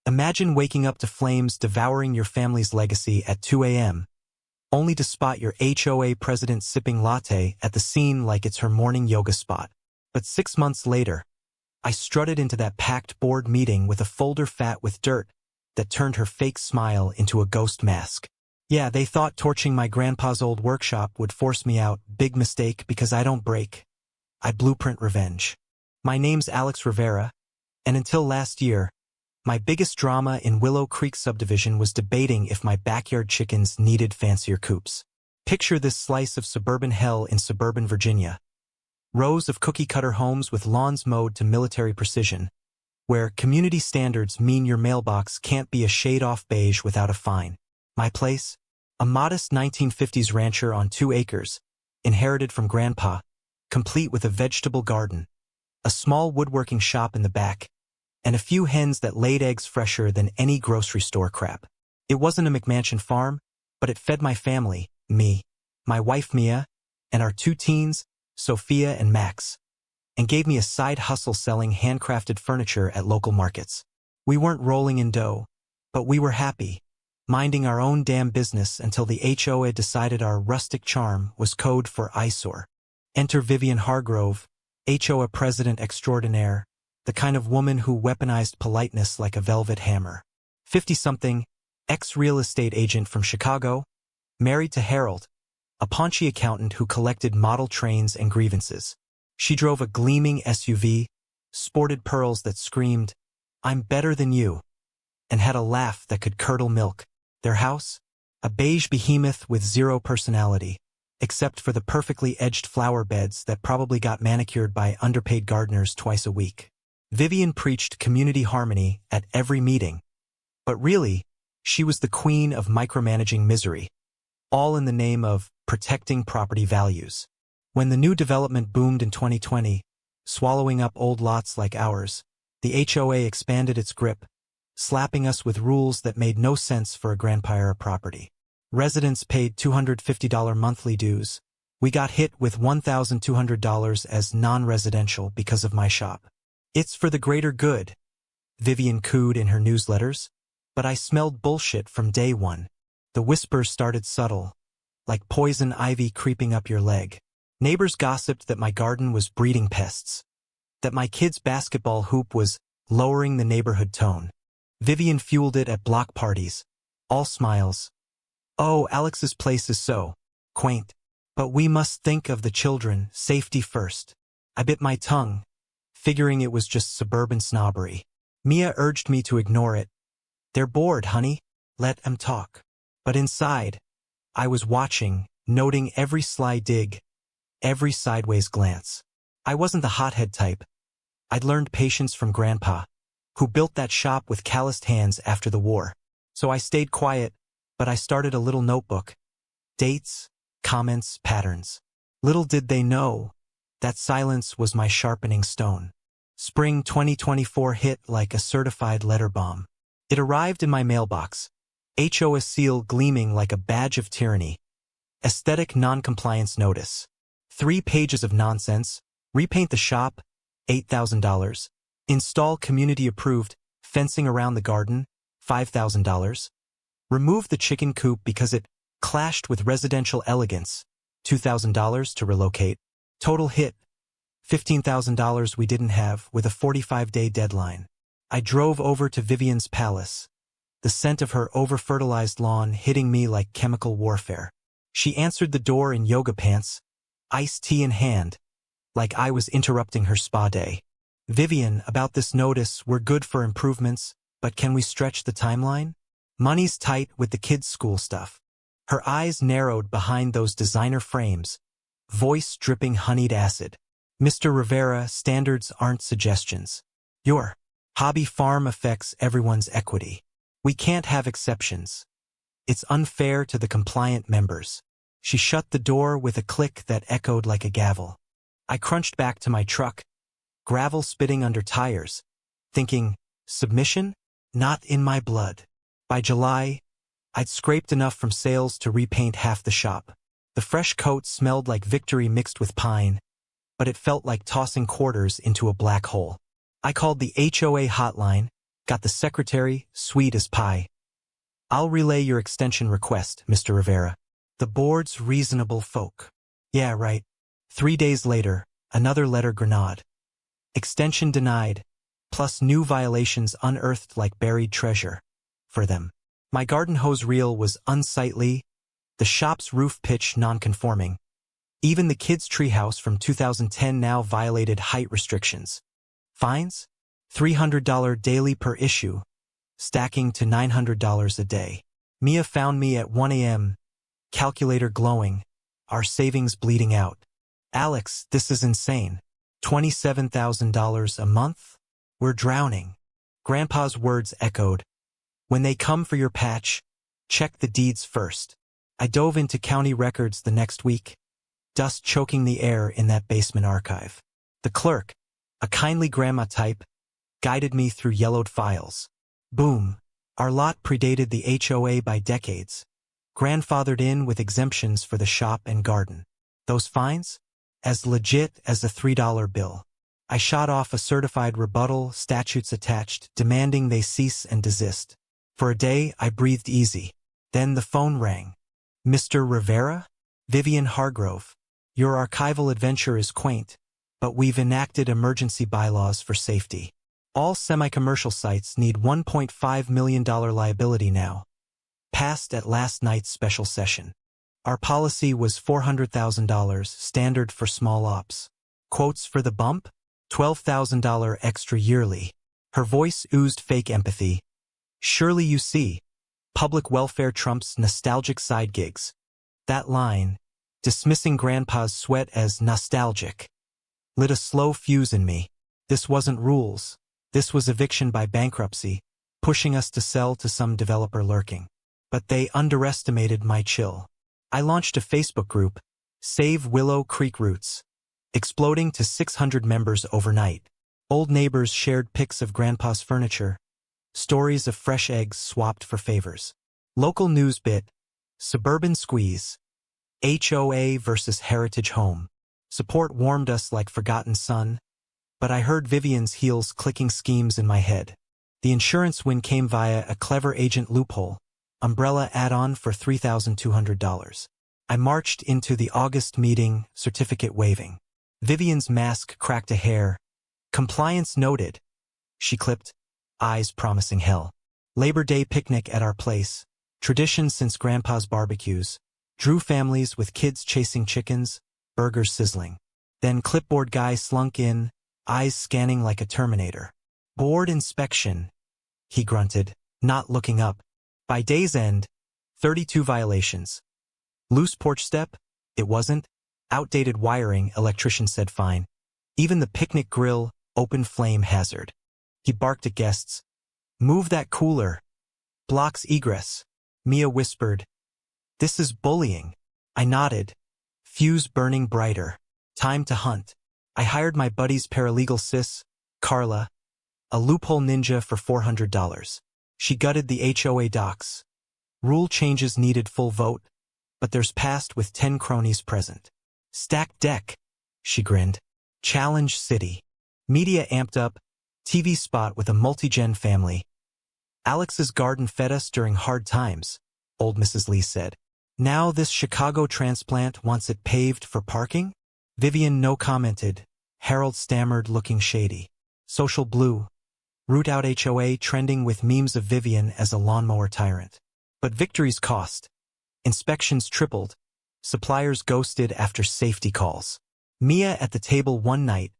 Imagine waking up to flames devouring your family's legacy at 2 a.m., only to spot your HOA president sipping latte at the scene like it's her morning yoga spot. But 6 months later, I strutted into that packed board meeting with a folder fat with dirt that turned her fake smile into a ghost mask. Yeah, they thought torching my grandpa's old workshop would force me out. Big mistake, because I don't break. I blueprint revenge. My name's Alex Rivera, and until last year, my biggest drama in Willow Creek subdivision was debating if my backyard chickens needed fancier coops. Picture this slice of suburban hell in suburban Virginia. Rows of cookie-cutter homes with lawns mowed to military precision, where community standards mean your mailbox can't be a shade off beige without a fine. My place? A modest 1950s rancher on 2 acres, inherited from Grandpa, complete with a vegetable garden, a small woodworking shop in the back, and a few hens that laid eggs fresher than any grocery store crap. It wasn't a McMansion farm, but it fed my family, me, my wife Mia, and our 2 teens, Sophia and Max, and gave me a side hustle selling handcrafted furniture at local markets. We weren't rolling in dough, but we were happy, minding our own damn business until the HOA decided our rustic charm was code for eyesore. Enter Vivian Hargrove, HOA president extraordinaire, the kind of woman who weaponized politeness like a velvet hammer. 50-something, ex-real estate agent from Chicago, married to Harold, a paunchy accountant who collected model trains and grievances. She drove a gleaming SUV, sported pearls that screamed, "I'm better than you," and had a laugh that could curdle milk. Their house? A beige behemoth with zero personality, except for the perfectly edged flower beds that probably got manicured by underpaid gardeners twice a week. Vivian preached community harmony at every meeting, but really, she was the queen of micromanaging misery, all in the name of protecting property values. When the new development boomed in 2020, swallowing up old lots like ours, the HOA expanded its grip, slapping us with rules that made no sense for a grandpa property. Residents paid $250 monthly dues. We got hit with $1,200 as non-residential because of my shop. It's for the greater good, Vivian cooed in her newsletters, but I smelled bullshit from day one. The whispers started subtle, like poison ivy creeping up your leg. Neighbors gossiped that my garden was breeding pests, that my kid's basketball hoop was lowering the neighborhood tone. Vivian fueled it at block parties, all smiles. Oh, Alex's place is so quaint, but we must think of the children, safety first. I bit my tongue, figuring it was just suburban snobbery. Mia urged me to ignore it. They're bored, honey. Let them talk. But inside, I was watching, noting every sly dig, every sideways glance. I wasn't the hothead type. I'd learned patience from Grandpa, who built that shop with calloused hands after the war. So I stayed quiet, but I started a little notebook. Dates, comments, patterns. Little did they know, that silence was my sharpening stone. Spring 2024 hit like a certified letter bomb. It arrived in my mailbox, HOA seal gleaming like a badge of tyranny. Aesthetic non-compliance notice. 3 pages of nonsense. Repaint the shop, $8,000. Install community-approved fencing around the garden, $5,000. Remove the chicken coop because it clashed with residential elegance, $2,000 to relocate. Total hit, $15,000 we didn't have with a 45-day deadline. I drove over to Vivian's palace, the scent of her over-fertilized lawn hitting me like chemical warfare. She answered the door in yoga pants, iced tea in hand, like I was interrupting her spa day. Vivian, about this notice, we're good for improvements, but can we stretch the timeline? Money's tight with the kids' school stuff. Her eyes narrowed behind those designer frames, voice dripping honeyed acid. Mr. Rivera, standards aren't suggestions. Your hobby farm affects everyone's equity. We can't have exceptions. It's unfair to the compliant members. She shut the door with a click that echoed like a gavel. I crunched back to my truck, gravel spitting under tires, thinking, submission? Not in my blood. By July, I'd scraped enough from sales to repaint half the shop. The fresh coat smelled like victory mixed with pine, but it felt like tossing quarters into a black hole. I called the HOA hotline, Got the secretary, sweet as pie. I'll relay your extension request, Mr. Rivera. The board's reasonable folk. Yeah, right. 3 days later, another letter grenade. Extension denied, plus new violations unearthed like buried treasure. For them. My garden hose reel was unsightly, the shop's roof pitch non-conforming. Even the kids' treehouse from 2010 now violated height restrictions. Fines? $300 daily per issue, stacking to $900 a day. Mia found me at 1 a.m., calculator glowing, our savings bleeding out. Alex, this is insane. $27,000 a month? We're drowning. Grandpa's words echoed. When they come for your patch, check the deeds first. I dove into county records the next week, dust choking the air in that basement archive. The clerk, a kindly grandma type, guided me through yellowed files. Boom. Our lot predated the HOA by decades, grandfathered in with exemptions for the shop and garden. Those fines? As legit as a $3 bill. I shot off a certified rebuttal, statutes attached, demanding they cease and desist. For a day, I breathed easy. Then the phone rang. Mr. Rivera? Vivian Hargrove. Your archival adventure is quaint, but we've enacted emergency bylaws for safety. All semi-commercial sites need $1.5 million liability now. Passed at last night's special session. Our policy was $400,000, standard for small ops. Quotes for the bump? $12,000 extra yearly. Her voice oozed fake empathy. Surely you see. Public welfare trumps nostalgic side gigs. That line, dismissing Grandpa's sweat as nostalgic, lit a slow fuse in me. This wasn't rules. This was eviction by bankruptcy, pushing us to sell to some developer lurking. But they underestimated my chill. I launched a Facebook group, Save Willow Creek Roots, exploding to 600 members overnight. Old neighbors shared pics of Grandpa's furniture, stories of fresh eggs swapped for favors. Local news bit, Suburban Squeeze, HOA versus Heritage Home. Support warmed us like forgotten sun, but I heard Vivian's heels clicking schemes in my head. The insurance win came via a clever agent loophole, umbrella add-on for $3,200. I marched into the August meeting, certificate waving. Vivian's mask cracked a hair. Compliance noted. She clipped, eyes promising hell. Labor Day picnic at our place, tradition since Grandpa's barbecues, drew families with kids chasing chickens, burgers sizzling. Then clipboard guy slunk in, eyes scanning like a Terminator. Board inspection, he grunted, not looking up. By day's end, 32 violations. Loose porch step? It wasn't. Outdated wiring, electrician said fine. Even the picnic grill, open flame hazard. He barked at guests. Move that cooler. Blocks egress. Mia whispered. This is bullying. I nodded. Fuse burning brighter. Time to hunt. I hired my buddy's paralegal sis, Carla, a loophole ninja for $400. She gutted the HOA docs. Rule changes needed full vote, but there's past with 10 cronies present. Stacked deck, she grinned. Challenge City. Media amped up, TV spot with a multi-gen family. Alex's garden fed us during hard times, old Mrs. Lee said. Now this Chicago transplant wants it paved for parking? Vivian no commented. Harold stammered, looking shady. Social blue. Root out HOA trending with memes of Vivian as a lawnmower tyrant. But victories cost. Inspections tripled. Suppliers ghosted after safety calls. Mia at the table one night.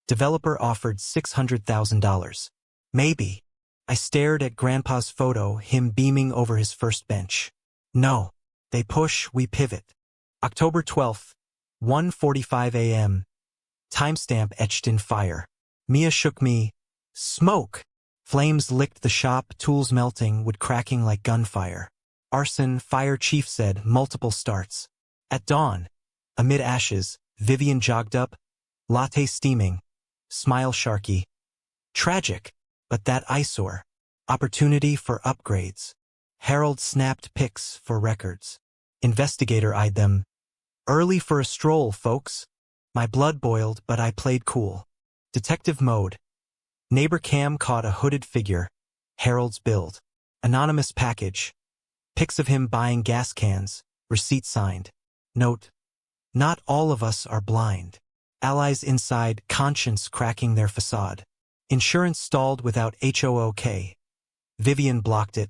Developer offered $600,000. Maybe. I stared at Grandpa's photo, him beaming over his first bench. No. They push, we pivot. October 12th, 1:45 a.m. Timestamp etched in fire. Mia shook me. Smoke! Flames licked the shop, tools melting, wood cracking like gunfire. Arson, fire chief said, multiple starts. At dawn, amid ashes, Vivian jogged up, latte steaming, smile sharky. Tragic, but that eyesore. Opportunity for upgrades. Harold snapped pics for records. Investigator eyed them. Early for a stroll, folks. My blood boiled, but I played cool. Detective mode. Neighbor cam caught a hooded figure, Harold's build. Anonymous package. Pics of him buying gas cans. Receipt signed. Note: not all of us are blind. Allies inside, conscience cracking their facade. Insurance stalled without HOA. Vivian blocked it.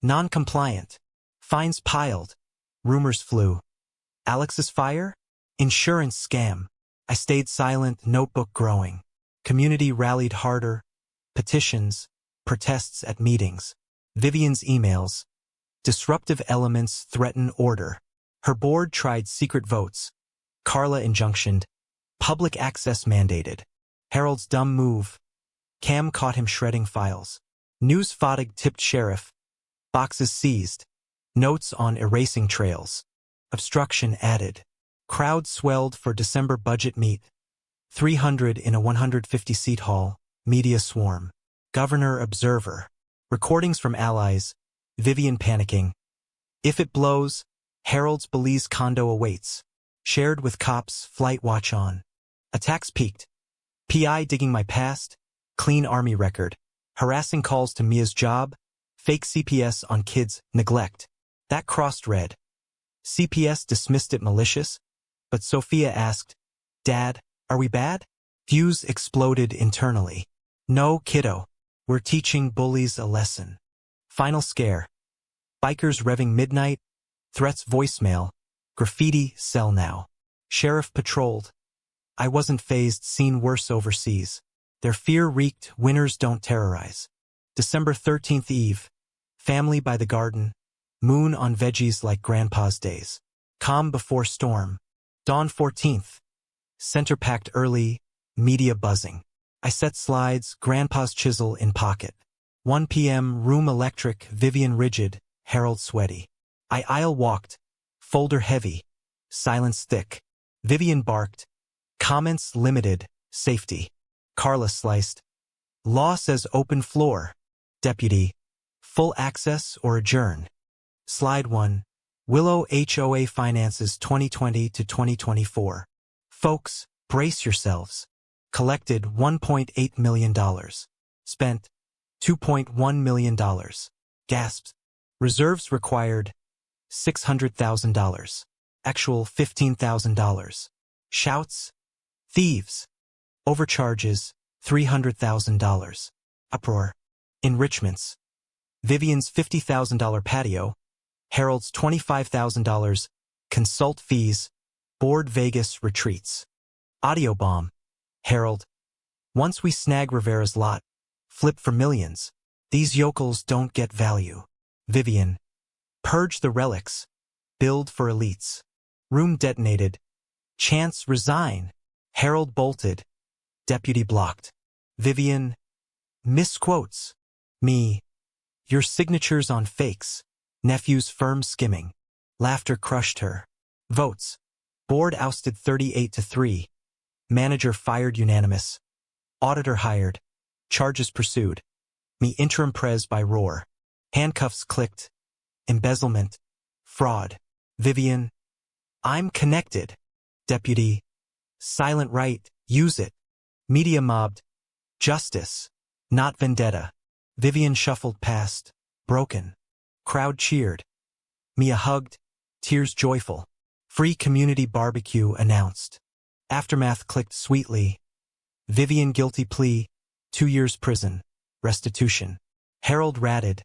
Non-compliant. Fines piled. Rumors flew. Alex's fire? Insurance scam. I stayed silent, notebook growing. Community rallied harder. Petitions. Protests at meetings. Vivian's emails. Disruptive elements threaten order. Her board tried secret votes. Carla injunctioned. Public access mandated. Harold's dumb move. Cam caught him shredding files. News fatigue tipped sheriff. Boxes seized. Notes on erasing trails. Obstruction added. Crowd swelled for December budget meet. 300 in a 150-seat hall. Media swarm. Governor observer. Recordings from allies. Vivian panicking. If it blows, Harold's Belize condo awaits. Shared with cops, flight watch on. Attacks peaked. PI digging my past. Clean army record. Harassing calls to Mia's job. Fake CPS on kids. Neglect. That crossed red. CPS dismissed it malicious, but Sophia asked, "Dad, are we bad?" Fuse exploded internally. "No, kiddo. We're teaching bullies a lesson." Final scare. Bikers revving midnight. Threats voicemail. Graffiti sell now. Sheriff patrolled. I wasn't fazed, seen worse overseas. Their fear reeked, winners don't terrorize. December 13th Eve. Family by the garden. Moon on veggies like grandpa's days. Calm before storm. Dawn 14th. Center packed early. Media buzzing. I set slides, grandpa's chisel in pocket. 1 p.m. Room electric, Vivian rigid, Harold sweaty. I aisle walked. Folder heavy. Silence thick. Vivian barked. Comments limited. Safety. Carla sliced. Law says open floor. Deputy. Full access or adjourn. Slide 1. Willow HOA finances 2020 to 2024. Folks, brace yourselves. Collected $1.8 million. Spent $2.1 million. Gasped. Reserves required $600,000. Actual $15,000. Shouts. Thieves. Overcharges $300,000. Uproar. Enrichments. Vivian's $50,000 patio. Harold's $25,000. Consult fees. Board Vegas retreats. Audio bomb. Harold. Once we snag Rivera's lot. Flip for millions. These yokels don't get value. Vivian. Purge the relics. Build for elites. Room detonated. Chance resign. Harold bolted. Deputy blocked. Vivian. Misquotes. Me. Your signatures on fakes. Nephew's firm skimming. Laughter crushed her. Votes. Board ousted 38-3. Manager fired unanimous. Auditor hired. Charges pursued. Me interim pres by roar. Handcuffs clicked. Embezzlement. Fraud. Vivian. I'm connected. Deputy. Silent right. Use it. Media mobbed. Justice. Not vendetta. Vivian shuffled past. Broken. Crowd cheered. Mia hugged. Tears joyful. Free community barbecue announced. Aftermath clicked sweetly. Vivian guilty plea. 2 years prison. Restitution. Harold ratted.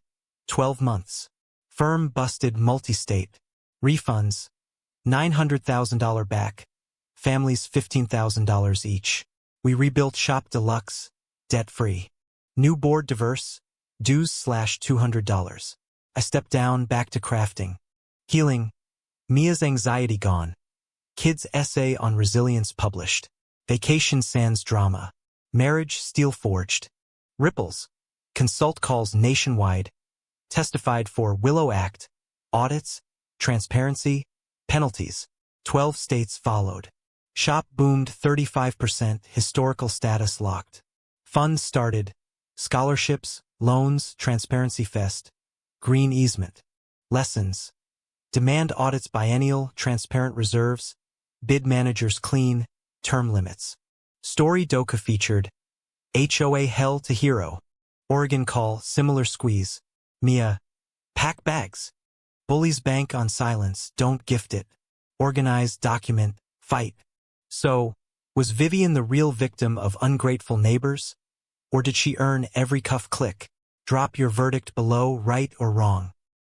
12 months. Firm busted multi-state. Refunds. $900,000 back. Families $15,000 each. We rebuilt shop deluxe. Debt-free. New board diverse. Dues $200. I stepped down, back to crafting. Healing. Mia's anxiety gone. Kids' essay on resilience published. Vacation sans drama. Marriage steel forged. Ripples. Consult calls nationwide. Testified for Willow Act. Audits. Transparency. Penalties. 12 states followed. Shop boomed 35%. Historical status locked. Funds started. Scholarships. Loans. Transparency fest. Green easement. Lessons. Demand audits biennial. Transparent reserves. Bid managers clean. Term limits. Story Doka featured. HOA Hell to Hero. Oregon call, similar squeeze. Mia, pack bags. Bullies bank on silence, don't gift it. Organize, document, fight. So, was Vivian the real victim of ungrateful neighbors? Or did she earn every cuff click? Drop your verdict below, right or wrong.